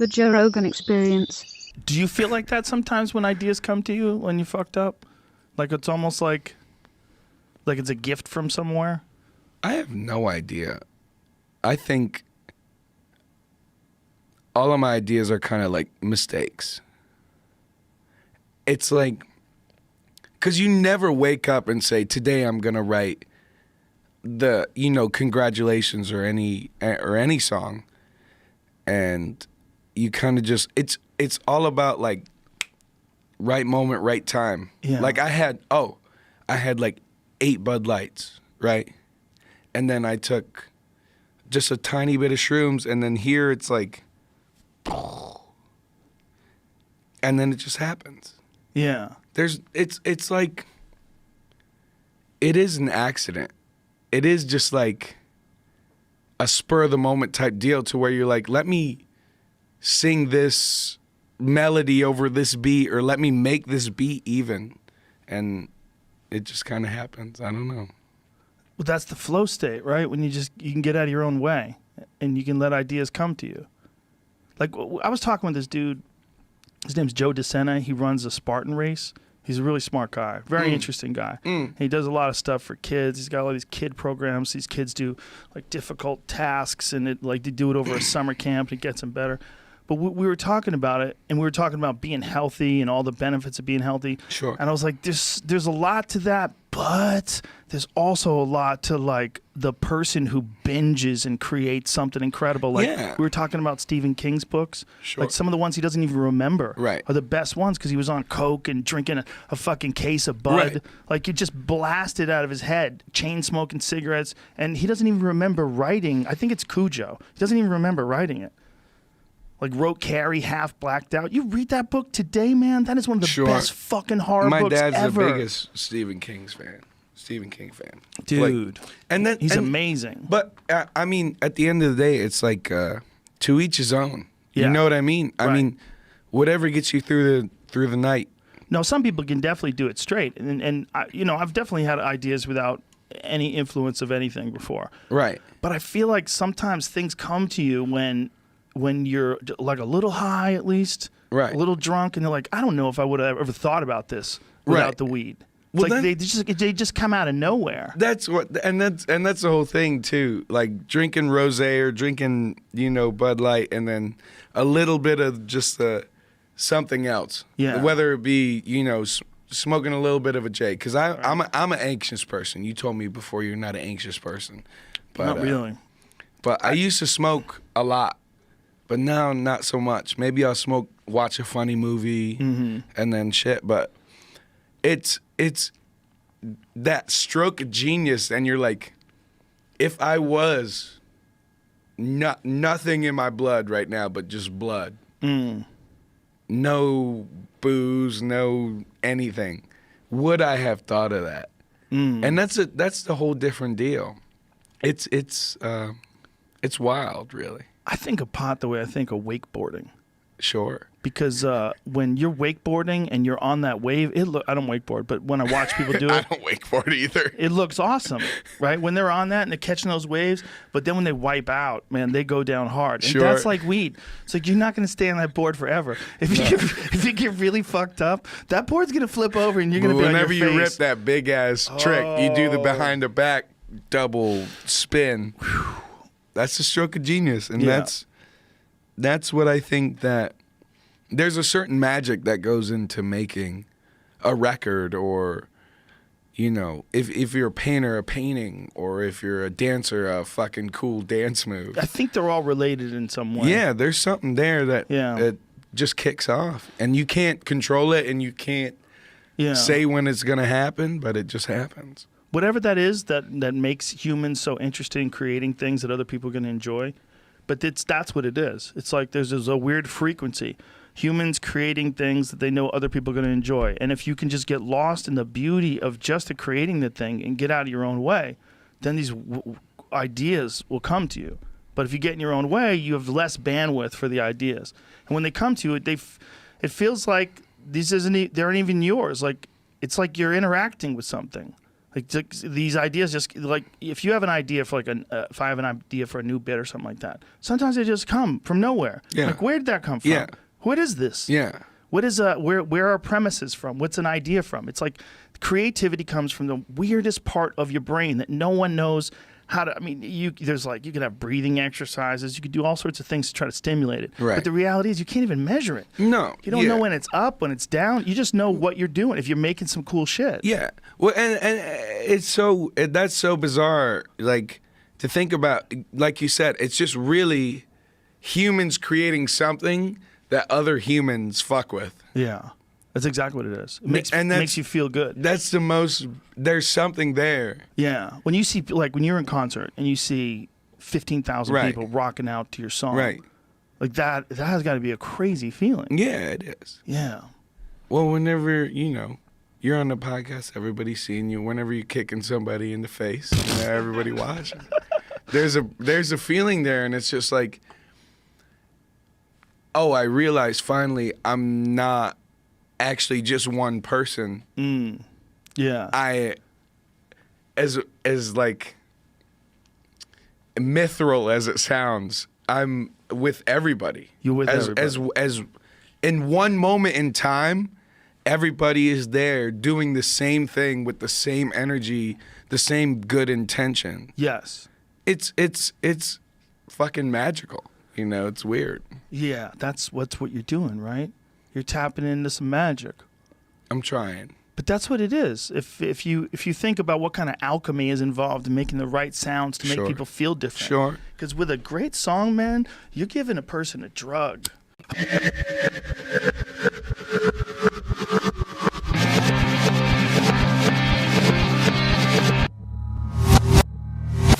The Joe Rogan Experience. Do you feel like that sometimes when ideas come to you when you fucked up? Like it's almost like it's a gift from somewhere? I have no idea. I think all of my ideas are kind of like mistakes. It's like, because you never wake up and say, today I'm going to write the, congratulations or any song. And you kind of just, it's all about like right moment, right time. Yeah. Like I had like 8 Bud Lights, right? And then I took just a tiny bit of shrooms, and then here it's like, and then it just happens. Yeah. It's like, it is an accident. It is just like a spur of the moment type deal to where you're like, let me sing this melody over this beat, or let me make this beat even. And it just kind of happens. I don't know. Well, that's the flow state, right? When you can get out of your own way and you can let ideas come to you. Like I was talking with this dude, his name's Joe DeSena. He runs a Spartan race. He's a really smart guy, very interesting guy. He does a lot of stuff for kids. He's got all these kid programs. These kids do like difficult tasks, and they do it over a summer camp, and it gets them better. But we were talking about it, and we were talking about being healthy and all the benefits of being healthy. Sure. And I was like, there's a lot to that, but there's also a lot to like the person who binges and creates something incredible. Like we were talking about Stephen King's books. Sure. Like some of the ones he doesn't even remember Right. are the best ones because he was on coke and drinking a fucking case of Bud. Right. Like it just blasted out of his head, chain smoking cigarettes, and he doesn't even remember writing. I think it's Cujo. He doesn't even remember writing it. Like wrote Carrie, half blacked out. You read that book today, man. That is one of the best fucking horror books ever. My dad's the biggest Stephen King fan, dude. Like, and then he's amazing. But I mean, at the end of the day, it's like to each his own. Yeah. You know what I mean? I mean, whatever gets you through the night. No, some people can definitely do it straight, and I've definitely had ideas without any influence of anything before. Right. But I feel like sometimes things come to you when you're like a little high, at least, right, a little drunk, and they're like, I don't know if I would have ever thought about this without the weed. It's like they just come out of nowhere. That's that's the whole thing too. Like drinking rosé or drinking Bud Light, and then a little bit of just something else. Yeah. Whether it be smoking a little bit of a J, because I'm an anxious person. You told me before you're not an anxious person, but not really. But I used to smoke a lot. But now, not so much. Maybe I'll watch a funny movie, and then shit. But it's that stroke of genius, and you're like, if I was nothing in my blood right now, but just blood, no booze, no anything, would I have thought of that? And that's the whole different deal. It's wild, really. I think of pot the way I think of wakeboarding. Sure. Because when you're wakeboarding and you're on that wave, I don't wakeboard, but when I watch people do it, I don't wakeboard either. It looks awesome, right? When they're on that and they're catching those waves, but then when they wipe out, man, they go down hard. And that's like weed. It's like you're not going to stay on that board forever. If you get really fucked up, that board's going to flip over and you're going to be on your face. Whenever you rip that big ass trick, you do the behind the back double spin. That's the stroke of genius, and that's what I think, that there's a certain magic that goes into making a record, or if you're a painter, a painting, or if you're a dancer, a fucking cool dance move. I think they're all related in some way. Yeah, there's something there that just kicks off, and you can't control it, and you can't say when it's gonna happen, but it just happens. Whatever that is that makes humans so interested in creating things that other people are going to enjoy, but that's what it is. It's like there's a weird frequency. Humans creating things that they know other people are going to enjoy. And if you can just get lost in the beauty of just creating the thing and get out of your own way, then these ideas will come to you. But if you get in your own way, you have less bandwidth for the ideas. And when they come to you, it feels like they aren't even yours. Like it's like you're interacting with something. Like these ideas just like if you have an idea for like if I have an idea for a new bit or something like that, sometimes they just come from nowhere. Yeah. Like where did that come from? Yeah. What is this? Yeah. What is where are premises from? What's an idea from? It's like creativity comes from the weirdest part of your brain that no one knows how to. I mean, you could have breathing exercises. You could do all sorts of things to try to stimulate it. Right. But the reality is you can't even measure it. No. You don't know when it's up, when it's down. You just know what you're doing if you're making some cool shit. Yeah. Well, and that's so bizarre. Like to think about, like you said, it's just really humans creating something that other humans fuck with. Yeah. That's exactly what it is. It makes you feel good. That's the most. There's something there. Yeah. When you see, like, when you're in concert and you see 15,000 Right. people rocking out to your song, Right. like that has got to be a crazy feeling. Yeah, it is. Yeah. Well, whenever you're on the podcast, everybody's seeing you. Whenever you're kicking somebody in the face, everybody watching. There's a feeling there, and it's just like, oh, I realize finally I'm not actually just one person. Yeah. I, as like mithril as it sounds, I'm with everybody. You're with everybody. As in one moment in time, everybody is there doing the same thing with the same energy, the same good intention. Yes. It's fucking magical. It's weird. Yeah. That's what you're doing, right? You're tapping into some magic. I'm trying. But that's what it is. If you think about what kind of alchemy is involved in making the right sounds to make Sure. people feel different. Sure. Because with a great song, man, you're giving a person a drug.